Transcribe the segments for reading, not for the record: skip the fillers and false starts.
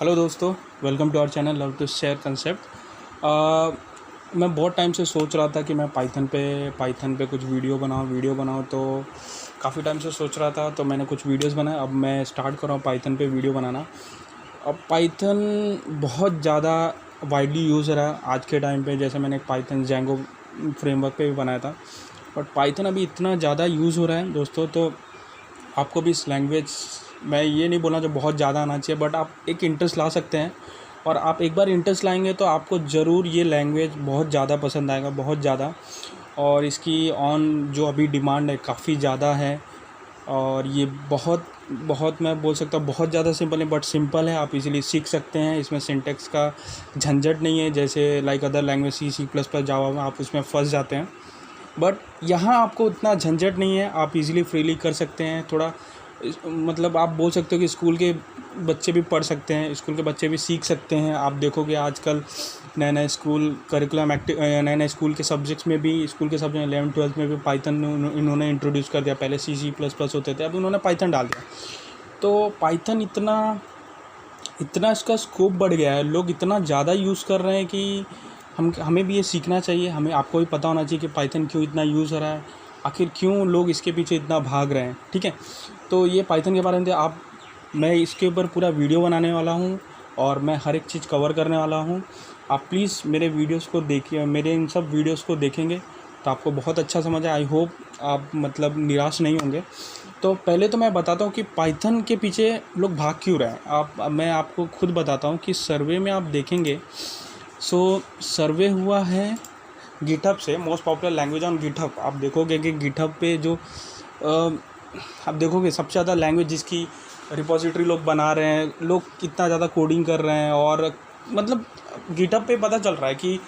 Hello दोस्तों, welcome to our channel love to share concept. मैं बहुत टाइम से सोच रहा था कि मैं पाइथन पे कुछ वीडियो बनाऊँ। तो काफ़ी टाइम से सोच रहा था, तो मैंने कुछ वीडियोस बनाए। अब मैं स्टार्ट कर रहा हूँ पाइथन पे वीडियो बनाना। अब पाइथन बहुत ज़्यादा वाइडली यूज़ हो रहा है आज के टाइम पे। जैसे मैंने एक पाइथन जैंगो फ्रेमवर्क पे भी बनाया था, बट पाइथन अभी इतना ज़्यादा यूज़ हो रहा है दोस्तों। तो आपको भी इस लैंग्वेज, मैं ये नहीं बोलना जो बहुत ज़्यादा आना चाहिए, बट आप एक इंटरेस्ट ला सकते हैं। और आप एक बार इंटरेस्ट लाएंगे तो आपको ज़रूर ये लैंग्वेज बहुत ज़्यादा पसंद आएगा, बहुत ज़्यादा। और इसकी जो अभी डिमांड है काफ़ी ज़्यादा है। और ये बहुत बहुत मैं बोल सकता हूँ बहुत ज़्यादा सिंपल है, बट सिंपल है, आप इजीली सीख सकते हैं। इसमें सिंटेक्स का झंझट नहीं है, जैसे like other language C plus plus Java में आप उसमें फंस जाते हैं। बट यहाँ आपको उतना झंझट नहीं है, आप इजीली फ्रीली कर सकते हैं। थोड़ा मतलब आप बोल सकते हो कि स्कूल के बच्चे भी पढ़ सकते हैं, स्कूल के बच्चे भी सीख सकते हैं। आप देखोगे आजकल नए नए स्कूल करिकुलम नए नए स्कूल के सब्जेक्ट्स में भी, स्कूल के सब्जेक्ट 11th-12th में भी पाइथन इन्होंने इंट्रोड्यूस कर दिया। पहले सी प्लस प्लस होते थे, अब उन्होंने पाइथन डाल दिया। तो पाइथन इतना इतना इसका स्कोप बढ़ गया है, लोग इतना ज़्यादा यूज़ कर रहे हैं कि हमें भी ये सीखना चाहिए। हमें आपको भी पता होना चाहिए कि पाइथन क्यों इतना यूज़ हो रहा है, आखिर क्यों लोग इसके पीछे इतना भाग रहे हैं। ठीक है, तो ये पाइथन के बारे में मैं इसके ऊपर पूरा वीडियो बनाने वाला हूँ और मैं हर एक चीज़ कवर करने वाला हूँ। आप प्लीज़ मेरे वीडियोस को देखिए, मेरे इन सब वीडियोस को देखेंगे तो आपको बहुत अच्छा समझ आए। आई होप आप मतलब निराश नहीं होंगे। तो पहले तो मैं बताता हूँ कि पाइथन के पीछे लोग भाग क्यों रहे हैं। मैं आपको खुद बताता हूँ कि सर्वे में आप देखेंगे, सर्वे हुआ है गिटहब से, most popular language on GitHub. आप देखोगे कि गिटहब पे जो आप देखोगे सबसे ज़्यादा लैंग्वेज जिसकी रिपोजिटरी लोग बना रहे हैं, लोग कितना ज़्यादा कोडिंग कर रहे हैं। और मतलब गिटहब पे पता चल रहा है कि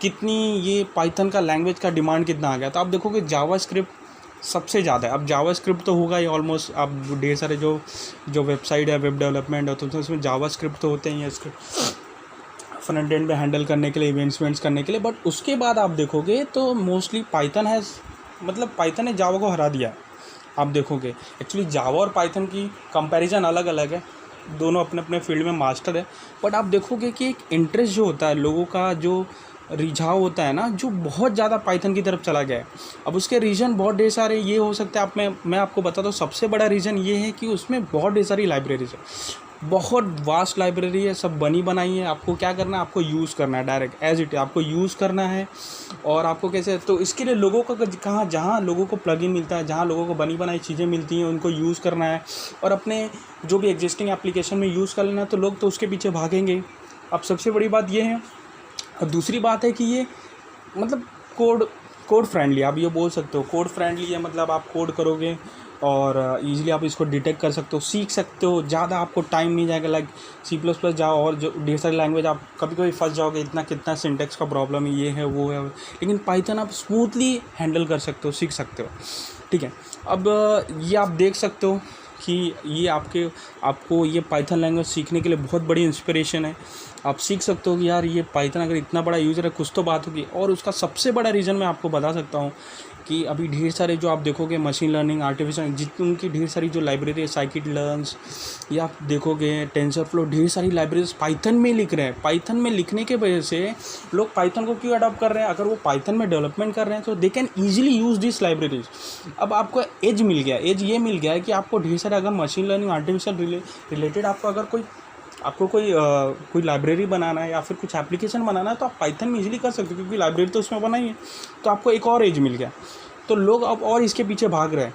कितनी ये पाइथन का लैंग्वेज का डिमांड कितना आ गया। तो आप देखोगे जावास्क्रिप्ट सबसे ज़्यादा है। अब जावास्क्रिप्ट तो होगा ही ऑलमोस्ट, अब ढेर सारे जो वेबसाइट है, वेब डेवलपमेंट है, तो उसमें जावास्क्रिप्ट तो होते ही हैं स्क्रिप्ट फ्रंट एंड में हैंडल करने के लिए, इवेंट्स करने के लिए। बट उसके बाद आप देखोगे तो मोस्टली पाइथन ने जावा को हरा दिया। आप देखोगे एक्चुअली जावा और पाइथन की कंपैरिजन अलग अलग है, दोनों अपने अपने फील्ड में मास्टर है। बट आप देखोगे कि एक इंटरेस्ट जो होता है लोगों का, जो रिझाव होता है ना, जो बहुत ज़्यादा पाइथन की तरफ चला गया है। अब उसके रीज़न बहुत ढेर सारे ये हो सकते हैं। मैं आपको बताता हूँ, सबसे बड़ा रीज़न ये है कि उसमें बहुत ढेर सारी लाइब्रेरीज है, बहुत वास्ट लाइब्रेरी है, सब बनी बनाई है। आपको क्या करना है, आपको यूज़ करना है डायरेक्ट एज इट, आपको यूज़ करना है। और आपको कैसे, तो इसके लिए लोगों का कहाँ, जहाँ लोगों को प्लगइन मिलता है, जहाँ लोगों को बनी बनाई चीज़ें मिलती हैं, उनको यूज़ करना है और अपने जो भी एग्जिस्टिंग एप्लीकेशन में यूज़ कर लेना है। तो लोग तो उसके पीछे भागेंगे। अब सबसे बड़ी बात ये है। और दूसरी बात है कि ये मतलब कोड फ्रेंडली, आप ये बोल सकते हो कोड फ्रेंडली है। मतलब आप कोड करोगे और इजीली आप इसको डिटेक्ट कर सकते हो, सीख सकते हो, ज़्यादा आपको टाइम नहीं जाएगा। लाइक सी प्लस प्लस जाओ और जो ढेर सारी लैंग्वेज आप कभी कभी फंस जाओगे, इतना कितना सिंटेक्स का प्रॉब्लम है, ये है वो है। लेकिन पाइथन आप स्मूथली हैंडल कर सकते हो, सीख सकते हो। ठीक है, अब ये आप देख सकते हो कि ये आपको ये पाइथन लैंग्वेज सीखने के लिए बहुत बड़ी इंस्पिरेशन है। आप सीख सकते हो कि यार ये पाइथन अगर इतना बड़ा यूज़र है, कुछ तो बात होगी। और उसका सबसे बड़ा रीज़न मैं आपको बता सकता हूँ कि अभी ढेर सारे जो आप देखोगे मशीन लर्निंग, आर्टिफिशियल, जितनी उनकी ढेर सारी जो लाइब्रेरी है, साइकिट लर्न्स, या आप देखोगे टेंसरफ्लो, ढेर सारी लाइब्रेरीज पाइथन में लिख रहे हैं। पाइथन में लिखने के वजह से लोग पाइथन को क्यों अडॉप्ट कर रहे हैं, अगर वो पाइथन में डेवलपमेंट कर रहे हैं तो they can easily use this libraries. अब आपको एज मिल गया, एज ये मिल गया है कि आपको ढेर सारे अगर मशीन लर्निंग, आर्टिफिशियल रिलेटेड आपको कोई लाइब्रेरी बनाना है या फिर कुछ एप्लीकेशन बनाना है, तो आप पाइथन में इजीली कर सकते हो, क्योंकि लाइब्रेरी तो उसमें बनाई है। तो आपको एक और एज मिल गया, तो लोग अब और इसके पीछे भाग रहे हैं।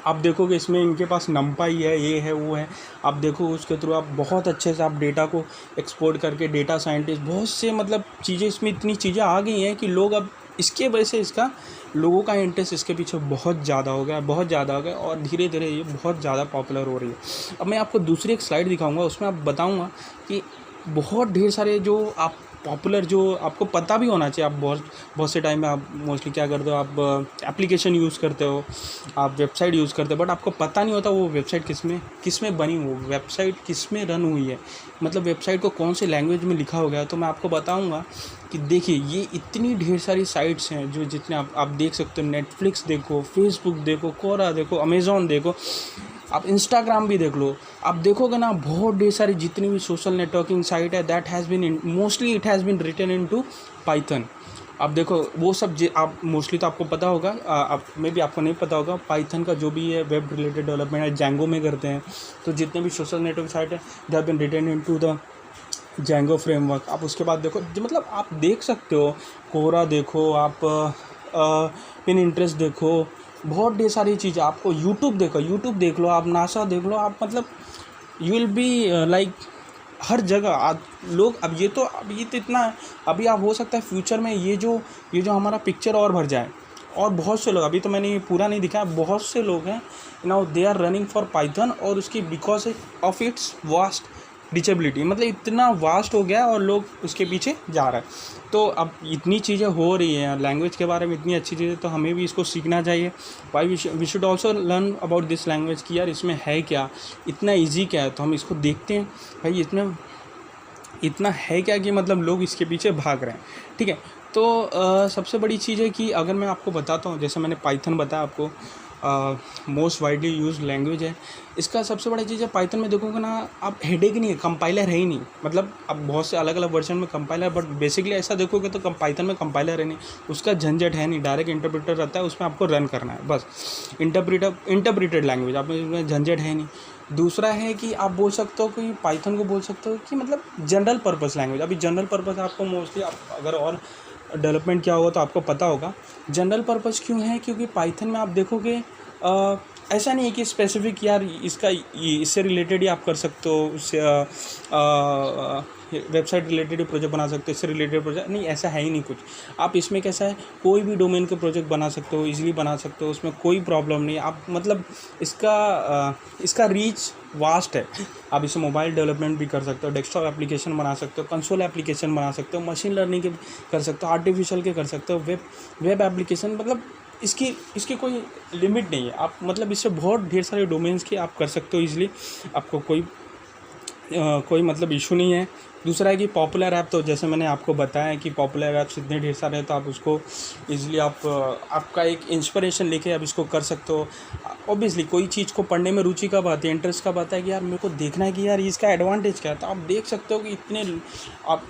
आप देखोगे इसमें इनके पास नमपाई है, ये है वो है। आप देखो उसके थ्रू आप बहुत अच्छे से आप डेटा को एक्सपोर्ट करके, डेटा साइंटिस्ट, बहुत से मतलब चीज़ें, इसमें इतनी चीज़ें आ गई हैं कि लोग अब इसके वजह से लोगों का इंटरेस्ट इसके पीछे बहुत ज़्यादा हो गया, बहुत ज़्यादा हो गया। और धीरे धीरे ये बहुत ज़्यादा पॉपुलर हो रही है। अब मैं आपको दूसरी एक स्लाइड दिखाऊंगा, उसमें आप बताऊंगा कि बहुत ढेर सारे जो आप पॉपुलर, जो आपको पता भी होना चाहिए। आप बहुत से टाइम में आप मोस्टली क्या करते हो, आप एप्लीकेशन यूज़ करते हो, आप वेबसाइट यूज़ करते हो, बट आपको पता नहीं होता वो वेबसाइट किस में बनी, वो वेबसाइट किस में रन हुई है, मतलब वेबसाइट को कौन से लैंग्वेज में लिखा हो गया। तो मैं आपको बताऊंगा कि देखिए ये इतनी ढेर सारी साइट्स हैं, जो जितने आप देख सकते हो। नेटफ्लिक्स देखो, फेसबुक देखो, कोरा देखो, अमेज़ॉन देखो, आप इंस्टाग्राम भी देख लो, आप देखोगे ना बहुत ढेर सारी जितनी भी सोशल नेटवर्किंग साइट है that has been mostly it has been written into Python. आप देखो वो सब आप मोस्टली तो आपको पता होगा, आप में भी आपको नहीं पता होगा, पाइथन का जो भी है वेब रिलेटेड डेवलपमेंट है जैंगो में करते हैं। तो जितने भी सोशल नेटवर्क साइट है they have been written into the Django framework. आप उसके बाद देखो जो मतलब आप देख सकते हो, कोरा देखो, आप पिन इंटरेस्ट देखो, बहुत ढेर सारी चीज़ें। आपको यूट्यूब देखो, यूट्यूब देख लो, आप नासा देख लो, आप मतलब यू विल बी लाइक हर जगह आज लोग। अब ये तो इतना है, अभी आप हो सकता है फ्यूचर में ये जो हमारा पिक्चर और भर जाए। और बहुत से लोग, अभी तो मैंने ये पूरा नहीं दिखाया, बहुत से लोग हैं now they are running for Python, और उसकी because of its vast reachability, मतलब इतना वास्ट हो गया और लोग उसके पीछे जा रहे हैं। तो अब इतनी चीज़ें हो रही हैं लैंग्वेज के बारे में, इतनी अच्छी चीज़ें, तो हमें भी इसको सीखना चाहिए। भाई we should also learn about this language कि यार इसमें है क्या, इतना ईजी क्या है। तो हम इसको देखते हैं भाई इसमें इतना है क्या कि मतलब लोग इसके पीछे भाग रहे हैं। ठीक है, तो सबसे बड़ी चीज़ है कि अगर मैं आपको बताता हूँ, जैसे मैंने पाइथन बताया आपको, मोस्ट वाइडली यूज लैंग्वेज है। इसका सबसे बड़ी चीज़ है पाइथन में देखोगे ना आप, हेडेक नहीं है, कंपाइलर है ही नहीं। मतलब अब बहुत से अलग अलग वर्जन में कंपाइलर, बट बेसिकली ऐसा देखोगे तो पाइथन में कंपाइलर है नहीं, उसका झंझट है नहीं, डायरेक्ट इंटरप्रेटर रहता है, उसमें आपको रन करना है बस। इंटरप्रेटेड लैंग्वेज, आप इसमें झंझट है नहीं। दूसरा है कि आप बोल सकते हो कि पाइथन को बोल सकते हो कि मतलब जनरल पर्पस लैंग्वेज। अभी जनरल पर्पस आपको मोस्टली, आप अगर और डेवलपमेंट क्या होगा तो आपको पता होगा जनरल पर्पस क्यों है, क्योंकि पाइथन में आप देखोगे ऐसा नहीं है कि स्पेसिफिक यार इससे रिलेटेड ही आप कर सकते हो, उससे वेबसाइट रिलेटेड प्रोजेक्ट बना सकते हो, इससे रिलेटेड प्रोजेक्ट नहीं, ऐसा है ही नहीं कुछ। आप इसमें कैसा है, कोई भी डोमेन के प्रोजेक्ट बना सकते हो, इजीली बना सकते हो, उसमें कोई प्रॉब्लम नहीं। आप मतलब इसका रीच वास्ट है। आप इसे मोबाइल डेवलपमेंट भी कर सकते हो, डेस्कटॉप एप्लीकेशन बना सकते हो, कंसोल एप्लीकेशन बना सकते हो, मशीन लर्निंग के कर सकते हो, आर्टिफिशियल के कर सकते हो, वेब एप्लीकेशन, मतलब इसकी कोई लिमिट नहीं है। आप मतलब इससे बहुत ढेर सारे डोमेन्स के आप कर सकते हो ईजिली, आपको कोई मतलब इशू नहीं है। दूसरा है कि पॉपुलर ऐप, तो जैसे मैंने आपको बताया कि पॉपुलर ऐप्स इतने ढेर सारे हैं, तो आप उसको ईजिली आपका एक इंस्पिरेशन लेके आप इसको कर सकते हो। ऑब्वियसली कोई चीज़ को पढ़ने में रुचि कब आती है, इंटरेस्ट कब आता है कि यार मेरे को देखना है कि यार इसका एडवांटेज क्या है। तो आप देख सकते हो कि इतने आप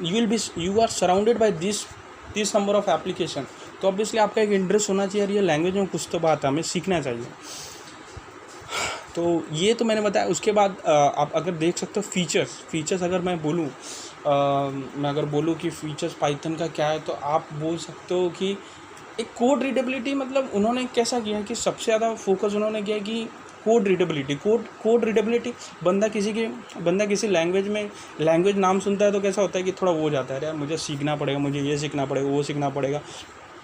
you are surrounded by this number of application. तो ऑब्वियसली आपका एक इंटरेस्ट होना चाहिए यार, ये लैंग्वेज में कुछ तो बात है, हमें सीखना चाहिए। तो ये तो मैंने बताया। उसके बाद आप अगर देख सकते हो फीचर्स अगर मैं बोलूँ कि फीचर्स पाइथन का क्या है, तो आप बोल सकते हो कि एक कोड रीडेबिलिटी, मतलब उन्होंने कैसा किया कि सबसे ज़्यादा फोकस उन्होंने किया कि कोड रीडेबिलिटी। बंदा किसी लैंग्वेज नाम सुनता है तो कैसा होता है कि थोड़ा वो हो जाता है, यार मुझे सीखना पड़ेगा, मुझे ये सीखना पड़ेगा, वो सीखना पड़ेगा,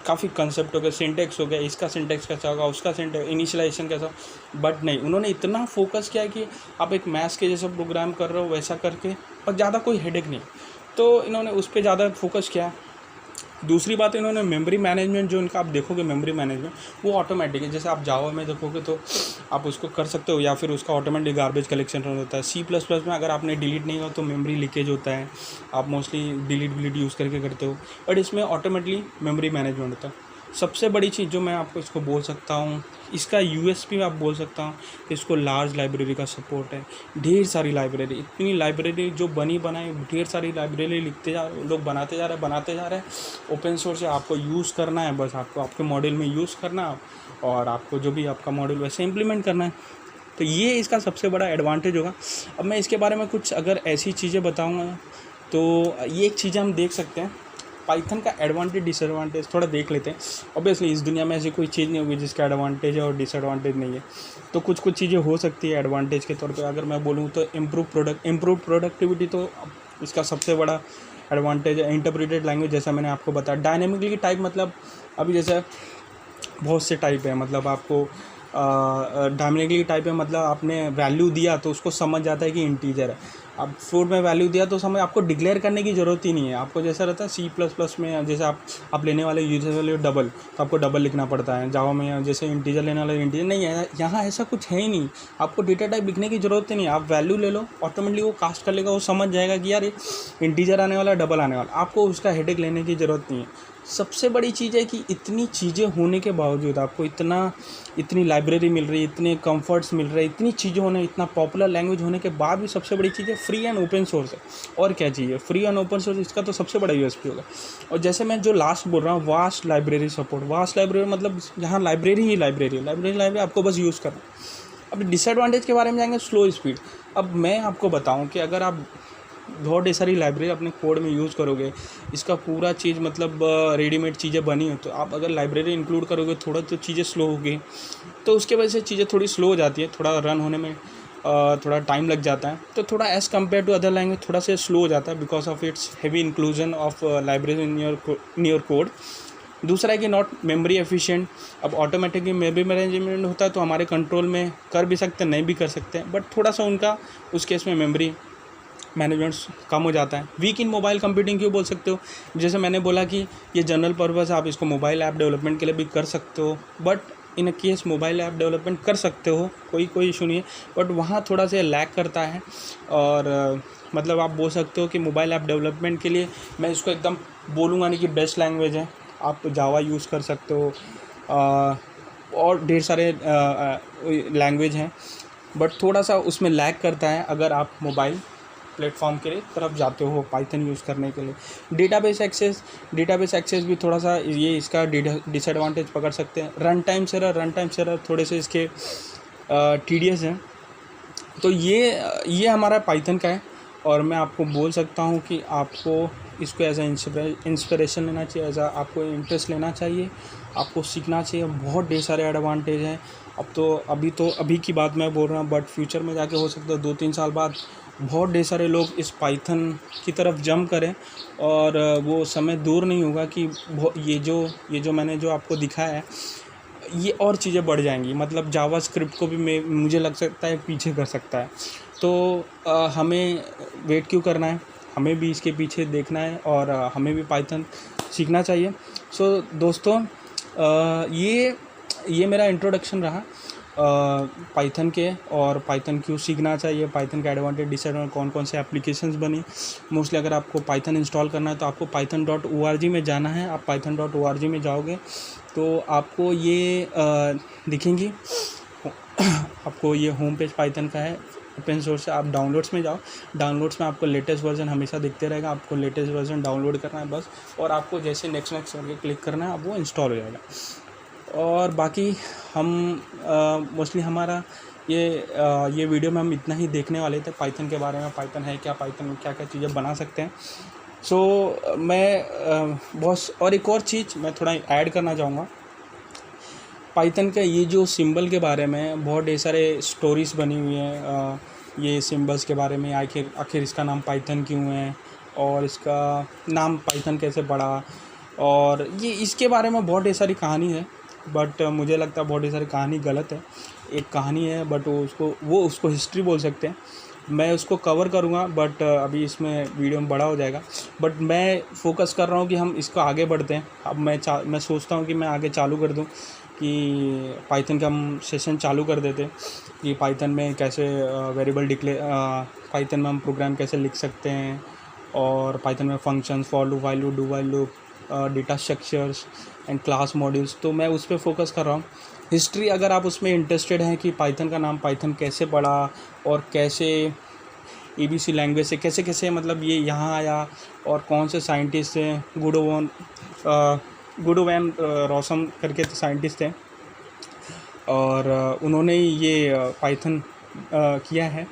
काफ़ी कंसेप्ट हो गया, सिंटेक्स हो गया, इसका सिंटेक्स कैसा होगा, उसका सिंटेक्स, इनिशियलाइजेशन कैसा। बट नहीं, उन्होंने इतना फोकस किया कि आप एक मैथ्स के जैसा प्रोग्राम कर रहे हो वैसा करके, और ज़्यादा कोई हेडेक नहीं। तो इन्होंने उस पर ज़्यादा फोकस किया। दूसरी बात, इन्होंने मेमोरी मैनेजमेंट, जो इनका आप देखोगे मेमोरी मैनेजमेंट, वो ऑटोमेटिक है। जैसे आप जावा में देखोगे तो आप उसको कर सकते हो, या फिर उसका ऑटोमेटिक गार्बेज कलेक्शन होता है। C++ में अगर आपने डिलीट नहीं हो तो मेमोरी लीकेज होता है, आप मोस्टली डिलीट यूज़ करके करते हो, बट इसमें ऑटोमेटिकली मेमोरी मैनेजमेंट होता है। सबसे बड़ी चीज़ जो मैं आपको इसको बोल सकता हूँ, इसका USP आप बोल सकता हूँ कि इसको लार्ज लाइब्रेरी का सपोर्ट है। ढेर सारी लाइब्रेरी, इतनी लाइब्रेरी जो बनाई, ढेर सारी लाइब्रेरी लोग बनाते जा रहे हैं। ओपन सोर्स है, आपको यूज़ करना है, बस आपको आपके मॉड्यूल में यूज़ करना है, और आपको जो भी आपका मॉड्यूल वैसे इम्प्लीमेंट करना है। तो ये इसका सबसे बड़ा एडवांटेज होगा। अब मैं इसके बारे में कुछ अगर ऐसी चीज़ें बताऊँगा, तो ये एक चीज़ें हम देख सकते हैं, पाइथन का एडवांटेज डिसएडवांटेज थोड़ा देख लेते हैं। ऑब्वियसली इस दुनिया में ऐसी कोई चीज़ नहीं होगी जिसका एडवांटेज है और डिसएडवांटेज नहीं है। तो कुछ चीज़ें हो सकती है एडवांटेज के तौर पे। अगर मैं बोलूँ तो इम्प्रूव प्रोडक्टिविटी, तो इसका सबसे बड़ा एडवांटेज है। इंटरप्रेटेड लैंग्वेज, जैसा मैंने आपको बताया। डायनेमिकली टाइप, मतलब अभी जैसे बहुत से टाइप है, मतलब आपको डायनेमिकली टाइप है, मतलब आपने वैल्यू दिया तो उसको समझ जाता है कि इंटीजर है। अब फ्लोट में वैल्यू दिया तो समझ, आपको डिक्लेयर करने की ज़रूरत ही नहीं है। आपको जैसा रहता है C++ में, जैसे आप लेने वाले यूजर वाले डबल, तो आपको डबल लिखना पड़ता है। जावा में जैसे इंटीजर लेने वाले इंटीजर नहीं है, यहाँ ऐसा कुछ है ही नहीं। आपको डेटा टाइप लिखने की ज़रूरत ही नहीं है, आप वैल्यू ले लो, ऑटोमेटिकली वो कास्ट कर लेगा, वो समझ जाएगा कि यार ये इंटीजर आने वाला, डबल आने वाला, आपको उसका हेडेक लेने की ज़रूरत नहीं है। सबसे बड़ी चीज़ है कि इतनी चीज़ें होने के बावजूद आपको इतनी लाइब्रेरी मिल रही है, इतने कंफर्ट्स मिल रहे हैं, इतनी चीज़ें होने, इतना पॉपुलर लैंग्वेज होने के बाद भी सबसे बड़ी चीज़ है फ्री एंड ओपन सोर्स है। और क्या चाहिए, फ्री एंड ओपन सोर्स, इसका तो सबसे बड़ा यूएसपी होगा। और जैसे मैं जो लास्ट बोल रहा हूँ, vast library support, vast library मतलब यहाँ लाइब्रेरी ही लाइब्रेरी आपको बस यूज़ करना। अब डिसएडवांटेज के बारे में जाएंगे, स्लो स्पीड। अब मैं आपको बताऊं कि अगर आप बहुत ढेर सारी लाइब्रेरी अपने कोड में यूज़ करोगे, इसका पूरा चीज़ मतलब रेडीमेड चीज़ें बनी हो, तो आप अगर लाइब्रेरी इंक्लूड करोगे थोड़ा तो चीज़ें स्लो होगी, तो उसके वजह से चीज़ें थोड़ी स्लो हो जाती है, थोड़ा रन होने में थोड़ा टाइम लग जाता है। तो थोड़ा as compare to other language थोड़ा सा स्लो हो जाता है because of its heavy inclusion of library in your code. दूसरा है कि नॉट मेमोरी एफिशिएंट। अब ऑटोमेटिकली मेमोरी मैनेजमेंट होता है तो हमारे कंट्रोल में कर भी सकते हैं, नहीं भी कर सकते हैं, बट थोड़ा सा उनका उस केस में मेमोरी मैनेजमेंट कम हो जाता है। वीक इन मोबाइल कंप्यूटिंग क्यों बोल सकते हो, जैसे मैंने बोला कि ये जनरल पर्पस है, आप इसको मोबाइल ऐप डेवलपमेंट के लिए भी कर सकते हो, but in a case mobile app development कर सकते हो, कोई इशू नहीं है, बट वहाँ थोड़ा सा लैग करता है। और मतलब आप बोल सकते हो कि मोबाइल ऐप डेवलपमेंट के लिए मैं इसको एकदम बोलूँगा नहीं कि बेस्ट लैंग्वेज है, आप जावा यूज़ कर सकते हो और ढेर सारे लैंग्वेज हैं, बट थोड़ा सा उसमें लैग करता है अगर आप मोबाइल प्लेटफॉर्म के तरफ जाते हो पाइथन यूज़ करने के लिए। डेटाबेस एक्सेस भी थोड़ा सा ये इसका डिसएडवांटेज पकड़ सकते हैं। रन टाइम सेरर थोड़े से इसके टीडियस हैं। तो ये हमारा पाइथन का है, और मैं आपको बोल सकता हूँ कि आपको इसको एज ए इंस्पिरेशन लेना चाहिए, एज आपको इंटरेस्ट लेना चाहिए, आपको सीखना चाहिए। बहुत ढेर सारे एडवांटेज हैं। अभी की बात मैं बोल रहा हूँ, बट फ्यूचर में जाके हो सकता है 2-3 साल बाद बहुत ढेर सारे लोग इस पाइथन की तरफ जंप करें, और वो समय दूर नहीं होगा कि ये जो मैंने जो आपको दिखाया है, ये और चीज़ें बढ़ जाएंगी। मतलब जावा स्क्रिप्ट को भी मुझे लग सकता है पीछे कर सकता है। तो हमें वेट क्यों करना है, हमें भी इसके पीछे देखना है, और हमें भी पाइथन सीखना चाहिए। सो दोस्तों, ये मेरा इंट्रोडक्शन रहा पाइथन के, और पाइथन क्यों सीखना चाहिए, पाइथन का एडवांटेज डिसएडवांटेज, कौन कौन से एप्लीकेशंस बनी। मोस्टली अगर आपको पाइथन इंस्टॉल करना है तो आपको python.org में जाना है। आप python.org में जाओगे तो आपको ये दिखेंगी, आपको ये होम पेज पाइथन का है, ओपन सोर्स है। आप डाउनलोड्स में जाओ, डाउनलोड्स में आपको लेटेस्ट वर्जन हमेशा दिखते रहेगा, आपको लेटेस्ट वर्जन डाउनलोड करना है बस, और आपको जैसे नेक्स्ट करके क्लिक करना है, अब वो इंस्टॉल हो जाएगा। और बाकी हम मोस्टली हमारा ये वीडियो में हम इतना ही देखने वाले थे पाइथन के बारे में, पाइथन है क्या, पाइथन में क्या क्या चीज़ें बना सकते हैं। सो मैं बहुत, और एक और चीज़ मैं थोड़ा ऐड करना चाहूँगा पाइथन का, ये जो सिंबल के बारे में बहुत ढेर सारे स्टोरीज़ बनी हुई हैं। ये सिंबल्स के बारे में, आखिर इसका नाम पाइथन क्यों है, और इसका नाम पाइथन कैसे पड़ा, और ये इसके बारे में बहुत ढेर सारी कहानी है। बट मुझे लगता है बहुत ढेर सारी कहानी गलत है। एक कहानी है, बट वो उसको हिस्ट्री बोल सकते हैं। मैं उसको कवर करूँगा, बट अभी इसमें वीडियो में बड़ा हो जाएगा। बट मैं फोकस कर रहा हूँ कि हम इसको आगे बढ़ते हैं। अब मैं सोचता हूँ कि मैं आगे चालू कर दूँ, कि पाइथन का हम सेशन चालू कर देते, कि पाइथन में कैसे वेरिएबल पाइथन में हम प्रोग्राम कैसे लिख सकते हैं, और पाइथन में functions, for loop, while loop, do while loop, data structures and class modules, तो मैं उस पर फोकस कर रहा हूँ। हिस्ट्री, अगर आप उसमें इंटरेस्टेड हैं कि पाइथन का नाम पाइथन कैसे पड़ा, और कैसे ABC लैंग्वेज से कैसे मतलब ये यहाँ आया, और कौन से साइंटिस्ट थे, गुडोवैन रॉसम करके साइंटिस्ट थे, और उन्होंने ये पाइथन किया है।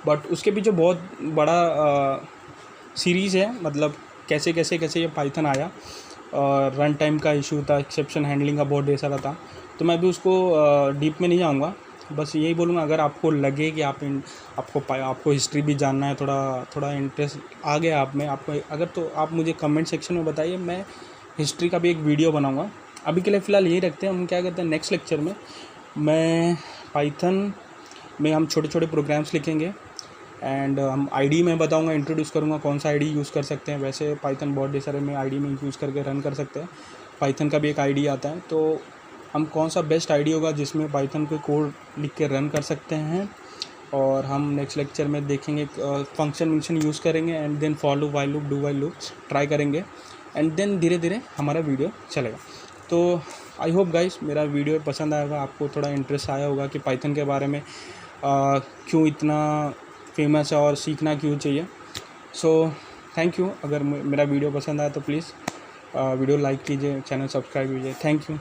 बट उसके पीछे बहुत बड़ा सीरीज़ है, मतलब कैसे ये पाइथन आया, और रन टाइम का इशू था, एक्सेप्शन हैंडलिंग का बहुत ढेर सारा था। तो मैं भी उसको डीप में नहीं जाऊँगा, बस यही बोलूँगा, अगर आपको लगे कि आपको हिस्ट्री भी जानना है, थोड़ा इंटरेस्ट आ गया आप में, आपको अगर, तो आप मुझे कमेंट सेक्शन में बताइए, मैं हिस्ट्री का भी एक वीडियो बनाऊँगा। अभी के लिए फ़िलहाल यही रखते हैं। हम क्या कहते हैं, नेक्स्ट लेक्चर में मैं पाइथन में हम छोटे छोटे प्रोग्राम्स लिखेंगे, एंड हम आईडी में बताऊंगा, इंट्रोड्यूस करूंगा कौन सा आईडी यूज़ कर सकते हैं। वैसे पाइथन बहुत ढेर सारे में आईडी में यूज़ करके रन कर सकते हैं। पाइथन का भी एक आईडी आता है, तो हम कौन सा बेस्ट आईडी होगा जिसमें पाइथन को कोड लिख के रन कर सकते हैं। और हम नेक्स्ट लेक्चर में देखेंगे फंक्शन यूज़ करेंगे, and then for loop, while loop, do while loop try करेंगे। एंड देन धीरे धीरे हमारा वीडियो चलेगा। तो आई होप गाइस मेरा वीडियो पसंद आया होगा, आपको थोड़ा इंटरेस्ट आया होगा कि पाइथन के बारे में क्यों इतना फेमस है और सीखना क्यों चाहिए। So thank you. अगर मेरा वीडियो पसंद आया तो प्लीज़ वीडियो लाइक कीजिए, चैनल सब्सक्राइब कीजिए। Thank you.